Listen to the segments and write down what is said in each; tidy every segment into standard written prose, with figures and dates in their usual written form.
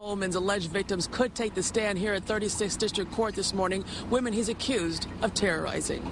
Coleman's alleged victims could take the stand here at 36th District Court this morning, women he's accused of terrorizing.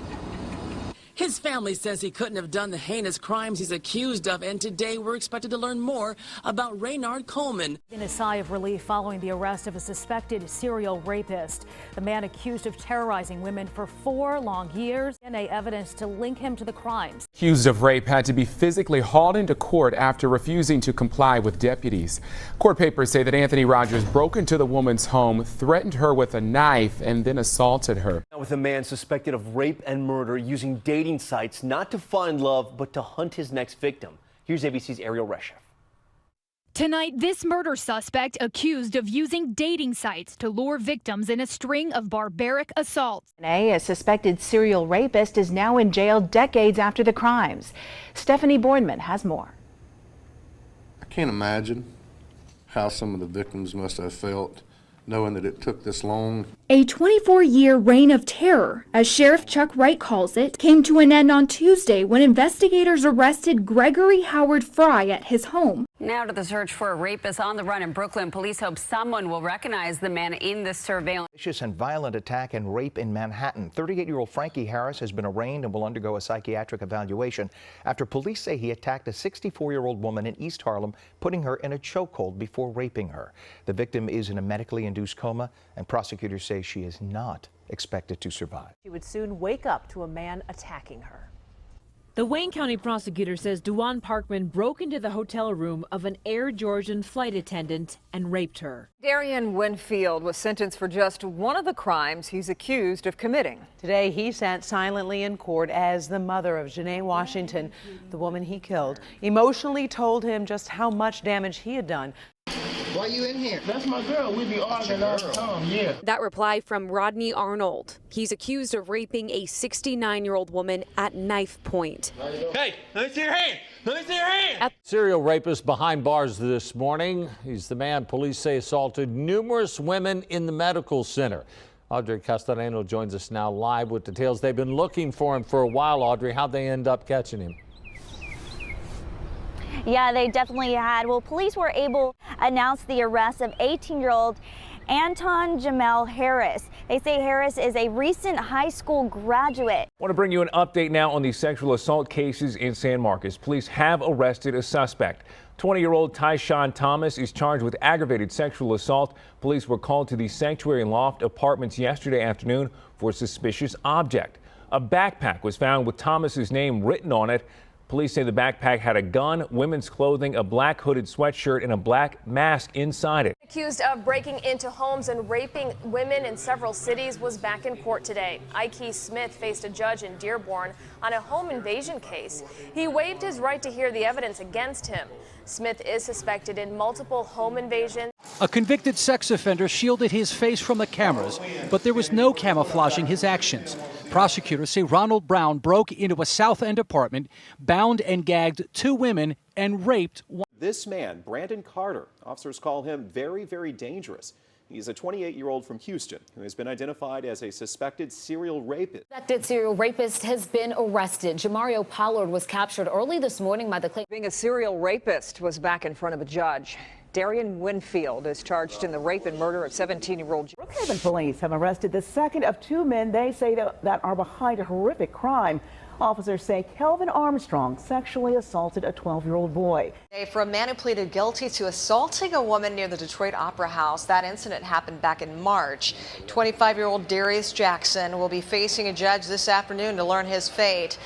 His family says he couldn't have done the heinous crimes he's accused of, and today we're expected to learn more about Raynard Coleman. In a sigh of relief following the arrest of a suspected serial rapist, the man accused of terrorizing women for 4 long years, DNA evidence to link him to the crimes. Accused of rape had to be physically hauled into court after refusing to comply with deputies. Court papers say that Anthony Rogers broke into the woman's home, threatened her with a knife, and then assaulted her. With a man suspected of rape and murder using dating sites not to find love but to hunt his next victim. Here's ABC's Ariel Reshef. Tonight, this murder suspect accused of using dating sites to lure victims in a string of barbaric assaults. A suspected serial rapist is now in jail decades after the crimes. Stephanie Boardman has more. I can't imagine how some of the victims must have felt knowing that it took this long. A 24-year reign of terror, as Sheriff Chuck Wright calls it, came to an end on Tuesday when investigators arrested Gregory Howard Fry at his home. Now to the search for a rapist on the run in Brooklyn. Police hope someone will recognize the man in the surveillance. Vicious and violent attack and rape in Manhattan. 38-year-old Frankie Harris has been arraigned and will undergo a psychiatric evaluation after police say he attacked a 64-year-old woman in East Harlem, putting her in a chokehold before raping her. The victim is in a medically induced coma, and prosecutors say she is not expected to survive. She would soon wake up to a man attacking her. The Wayne County prosecutor says Duane Parkman broke into the hotel room of an Air Georgian flight attendant and raped her. Darian Winfield was sentenced for just one of the crimes he's accused of committing. Today, he sat silently in court as the mother of Janae Washington, the woman he killed, emotionally told him just how much damage he had done. Why you in here? That's my girl. We be arguing all the time, yeah. That reply from Rodney Arnold. He's accused of raping a 69-year-old woman at knife point. Hey, let me see your hand. Let me see your hand. Serial rapist behind bars this morning. He's the man police say assaulted numerous women in the medical center. Audrey Castellano joins us now live with details. They've been looking for him for a while. Audrey, how'd they end up catching him? Yeah, they definitely had. Well, police were able to announce the arrest of 18-year-old Anton Jamel Harris. They say Harris is a recent high school graduate. I want to bring you an update now on these sexual assault cases in San Marcos. Police have arrested a suspect. 20-year-old Tyshawn Thomas is charged with aggravated sexual assault. Police were called to the Sanctuary Loft Apartments yesterday afternoon for a suspicious object. A backpack was found with Thomas's name written on it. Police say the backpack had a gun, women's clothing, a black hooded sweatshirt, and a black mask inside it. Accused of breaking into homes and raping women in several cities was back in court today. Ike Smith faced a judge in Dearborn on a home invasion case. He waived his right to hear the evidence against him. Smith is suspected in multiple home invasions. A convicted sex offender shielded his face from the cameras, but there was no camouflaging his actions. Prosecutors say Ronald Brown broke into a South End apartment, bound and gagged 2 women, and raped one. This man, Brandon Carter, officers call him very, very dangerous. He's a 28-year-old from Houston who has been identified as a suspected serial rapist. Suspected serial rapist has been arrested. Jamario Pollard was captured early this morning by the Clay. Being a serial rapist was back in front of a judge. Darian Winfield is charged in the rape and murder of 17-year-old. Brookhaven police have arrested the second of 2 men they say that are behind a horrific crime. Officers say Kelvin Armstrong sexually assaulted a 12-year-old boy. For a man who pleaded guilty to assaulting a woman near the Detroit Opera House. That incident happened back in March. 25-year-old Darius Jackson will be facing a judge this afternoon to learn his fate.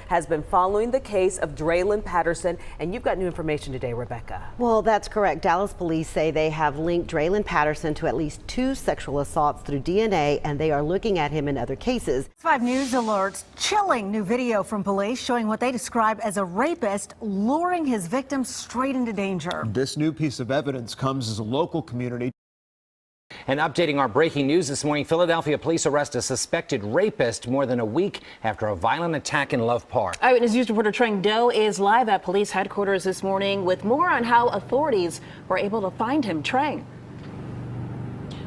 Has been following the case of Draylon Patterson, and you've got new information today, Rebecca. Well, that's correct. Dallas police say they have linked Draylon Patterson to at least 2 sexual assaults through DNA, and they are looking at him in other cases. 5 News alerts chilling new video from police showing what they describe as a rapist luring his victim straight into danger. This new piece of evidence comes as a local community. And updating our breaking news this morning, Philadelphia police arrest a suspected rapist more than a week after a violent attack in Love Park. Eyewitness News reporter Trang Do is live at police headquarters this morning with more on how authorities were able to find him. Trang.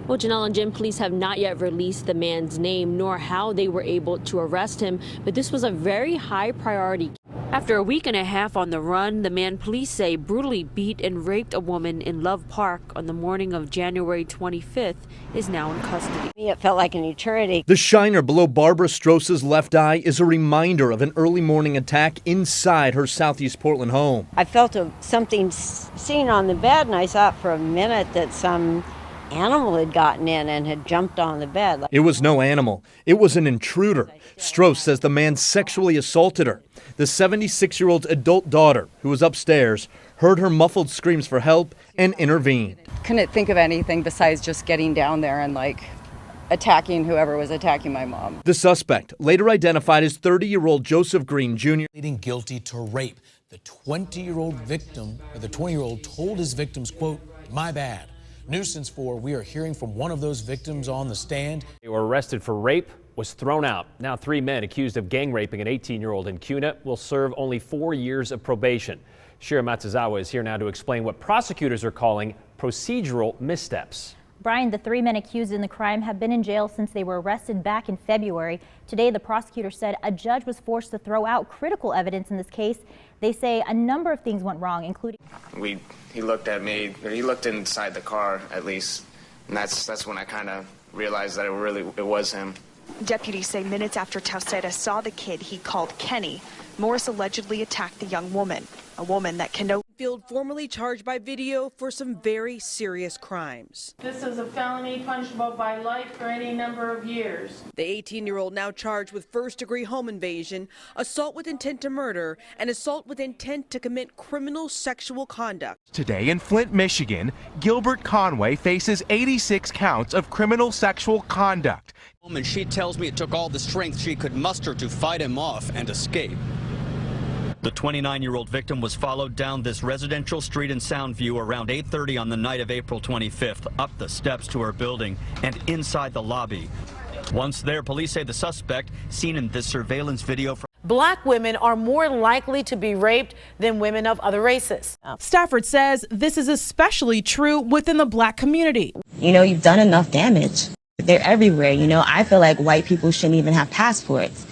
Well, Janelle and Jim, police have not yet released the man's name nor how they were able to arrest him, but this was a very high priority. After a week and a half on the run, the man police say brutally beat and raped a woman in Love Park on the morning of January 25th is now in custody. It felt like an eternity. The shiner below Barbara Strose's left eye is a reminder of an early morning attack inside her Southeast Portland home. I felt something sitting on the bed, and I thought for a minute that some animal had gotten in and had jumped on the bed. It was no animal. It was an intruder. Strose says the man sexually assaulted her. The 76-year-old's adult daughter, who was upstairs, heard her muffled screams for help and intervened. Couldn't think of anything besides just getting down there and attacking whoever was attacking my mom. The suspect, later identified as 30-year-old Joseph Green Jr., pleading guilty to rape. The 20-year-old told his victims, quote, "My bad." News Since 4, we are hearing from one of those victims on the stand. They were arrested for rape, was thrown out. Now 3 men accused of gang raping an 18-year-old in Kuna will serve only 4 years of probation. Shira Matsuzawa is here now to explain what prosecutors are calling procedural missteps. Brian, the 3 men accused in the crime have been in jail since they were arrested back in February. Today, the prosecutor said a judge was forced to throw out critical evidence in this case. They say a number of things went wrong, including... He looked at me, he looked inside the car at least, and that's when I kind of realized that it was him. Deputies say minutes after Tauseda saw the kid he called Kenny, Morris allegedly attacked the young woman, a woman that Cano Field formally charged by video for some very serious crimes. This is a felony punishable by life for any number of years. The 18-year-old now charged with first-degree home invasion, assault with intent to murder, and assault with intent to commit criminal sexual conduct. Today in Flint, Michigan, Gilbert Conway faces 86 counts of criminal sexual conduct. And she tells me it took all the strength she could muster to fight him off and escape. The 29-year-old victim was followed down this residential street in Soundview around 8:30 on the night of April 25th, up the steps to her building and inside the lobby. Once there, police say the suspect, seen in this surveillance video from Black women are more likely to be raped than women of other races. Stafford says this is especially true within the Black community. You've done enough damage. They're everywhere. I feel like white people shouldn't even have passports.